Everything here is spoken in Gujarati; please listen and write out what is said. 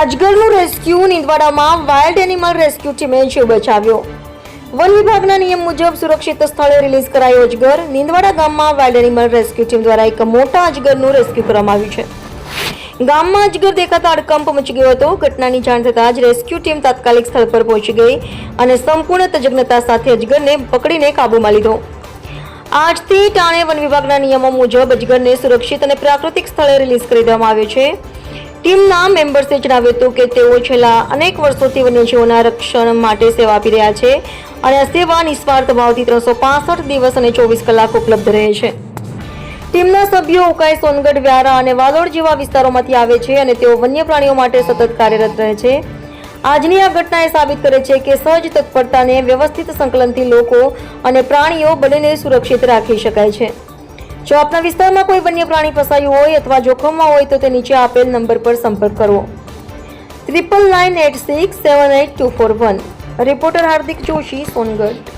અજગરનું રેસ્ક્યુ નીંદવાડામાં વાઇલ્ડ એનિમલ રેસ્ક્યુ ટીમે જીવ બચાવ્યો। વન વિભાગના નિયમ મુજબ સુરક્ષિત સ્થળે રિલીઝ કરાયો અજગર। નીંદવાડા ગામમાં વાઇલ્ડ એનિમલ રેસ્ક્યુ ટીમ દ્વારા એક મોટા અજગરનું રેસ્ક્યુ કરવામાં આવ્યું છે। ગામમાં અજગર દેખાતા હડકંપ મચી ગયો હતો। ઘટનાની જાણ થતાં જ રેસ્ક્યુ ટીમ તાત્કાલિક સ્થળ પર પહોંચી ગઈ અને સંપૂર્ણ તજજ્ઞતા સાથે અજગરને પકડીને કાબૂમાં લીધો। આજથી ટાણે વન વિભાગના નિયમો મુજબ અજગરને સુરક્ષિત અને પ્રાકૃતિક સ્થળે રિલીઝ કરી દેવામાં આવ્યો છે। ટીમના મેમ્બર્સે જણાવ્યું હતું કે તેઓ છેલ્લા અનેક વર્ષોથી વન્યજીવોના રક્ષણ માટે સેવા આપી રહ્યા છે અને આ સેવા નિસ્વાર્થ ભાવથી 365 દિવસ અને 24 કલાક ઉપલબ્ધ રહે છે। ટીમના સભ્યો ઉકાઈ, સોનગઢ, વ્યારા અને વાલોડ જેવા વિસ્તારોમાંથી આવે છે અને તેઓ વન્ય પ્રાણીઓ માટે સતત કાર્યરત રહે છે। આજની આ ઘટનાએ સાબિત કરે છે કે સહજ તત્પરતાને વ્યવસ્થિત સંકલનથી લોકો અને પ્રાણીઓ બંનેને સુરક્ષિત રાખી શકાય છે। જો આપના વિસ્તારમાં કોઈ વન્ય પ્રાણી ફસાયું હોય અથવા જોખમમાં હોય તો તે નીચે આપેલ નંબર પર સંપર્ક કરો। 9996786241। રિપોર્ટર હાર્દિક જોશી, સોનગઢ।